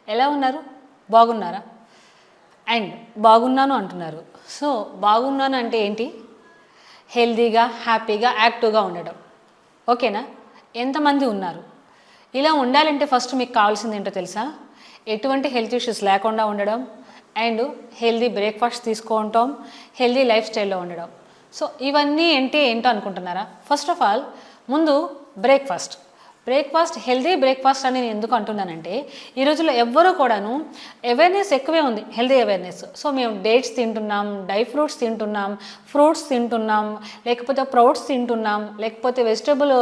ఎలా ఉన్నారు? బాగున్నారా? అండ్ బాగున్నాను అంటున్నారు. సో బాగున్నాను అంటే ఏంటి? హెల్తీగా, హ్యాపీగా, యాక్టివ్గా ఉండడం. ఓకేనా? ఎంతమంది ఉన్నారు? ఇలా ఉండాలంటే ఫస్ట్ మీకు కావాల్సింది ఏంటో తెలుసా? ఎటువంటి హెల్త్ ఇష్యూస్ లేకుండా ఉండడం అండ్ హెల్తీ బ్రేక్ఫాస్ట్ తీసుకుంటాం, హెల్తీ లైఫ్ స్టైల్లో ఉండడం. సో ఇవన్నీ ఏంటో అనుకుంటున్నారా? ఫస్ట్ ఆఫ్ ఆల్ ముందు బ్రేక్ఫాస్ట్ హెల్తీ బ్రేక్ఫాస్ట్ అని నేను ఎందుకు అంటున్నానంటే, ఈ రోజుల్లో ఎవ్వరూ కూడాను అవేర్నెస్ ఎక్కువే ఉంది, హెల్తీ అవేర్నెస్. సో మేము డేట్స్ తింటున్నాం, డ్రై ఫ్రూట్స్ తింటున్నాం, ఫ్రూట్స్ తింటున్నాం, లేకపోతే ప్రౌట్స్ తింటున్నాం, లేకపోతే వెజిటబుల్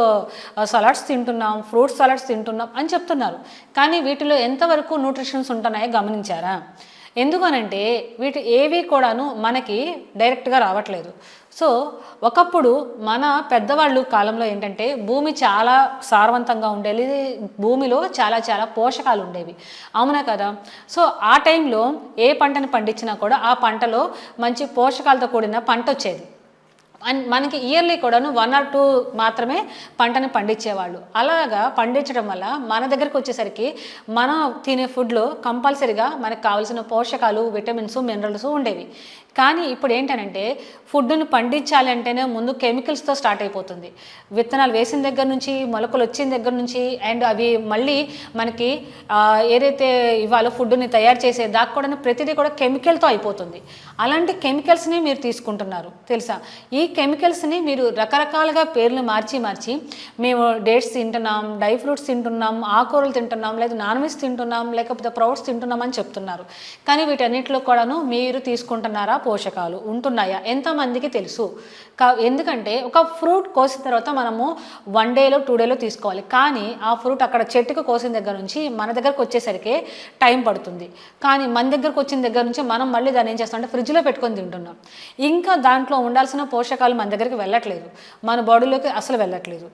సలాడ్స్ తింటున్నాం, ఫ్రూట్ సలాడ్స్ తింటున్నాం అని చెప్తున్నారు. కానీ వీటిలో ఎంతవరకు న్యూట్రిషన్స్ ఉంటున్నాయో గమనించారా? ఎందుకనంటే వీటి ఏవి కూడాను మనకి డైరెక్ట్గా రావట్లేదు. సో ఒకప్పుడు మన పెద్దవాళ్ళు కాలంలో ఏంటంటే భూమి చాలా సారవంతంగా ఉండేది, భూమిలో చాలా చాలా పోషకాలు ఉండేవి, అవునా కదా? సో ఆ టైంలో ఏ పంటను పండించినా కూడా ఆ పంటలో మంచి పోషకాలతో కూడిన పంట వచ్చేది. అండ్ మనకి ఇయర్లీ కూడాను 1 or 2 మాత్రమే పంటని పండించేవాళ్ళు. అలాగా పండించడం వల్ల మన దగ్గరకు వచ్చేసరికి మనం తినే ఫుడ్లో కంపల్సరీగా మనకు కావాల్సిన పోషకాలు, విటమిన్స్, మినరల్స్ ఉండేవి. కానీ ఇప్పుడు ఏంటనంటే ఫుడ్ని పండించాలి అంటేనే ముందు కెమికల్స్తో స్టార్ట్ అయిపోతుంది. విత్తనాలు వేసిన దగ్గర నుంచి, మొలకలు వచ్చిన దగ్గర నుంచి, అండ్ అవి మళ్ళీ మనకి ఏదైతే ఇవాళ ఫుడ్ని తయారు చేసే దాకా కూడా ప్రతిదీ కూడా కెమికల్తో అయిపోతుంది. అలాంటి కెమికల్స్ని మీరు తీసుకుంటున్నారు తెలుసా? ఈ కెమికల్స్ని మీరు రకరకాలుగా పేర్లు మార్చి మేము డేట్స్ తింటున్నాం, డ్రై ఫ్రూట్స్ తింటున్నాం, ఆకుకూరలు తింటున్నాం, లేదా నాన్ వెజ్ తింటున్నాం, లేకపోతే ప్రౌట్స్ తింటున్నాం అని చెప్తున్నారు. కానీ వీటన్నిటిలో కూడాను మీరు తీసుకుంటున్నారా? పోషకాలు ఉంటున్నాయా? ఎంతమందికి తెలుసు? ఎందుకంటే ఒక ఫ్రూట్ కోసిన తర్వాత మనము 1 డేలో 2 డేలో తీసుకోవాలి. కానీ ఆ ఫ్రూట్ అక్కడ చెట్టుకు కోసిన దగ్గర నుంచి మన దగ్గరకు వచ్చేసరికి టైం పడుతుంది. కానీ మన దగ్గరకు వచ్చిన దగ్గర నుంచి మనం మళ్ళీ దాన్ని ఏం చేస్తామంటే ఫ్రిడ్జ్లో పెట్టుకొని తింటున్నాం. ఇంకా దాంట్లో ఉండాల్సిన పోషకాలు మన దగ్గరికి వెళ్ళట్లేదు, మన బాడీలోకి అసలు వెళ్ళట్లేదు.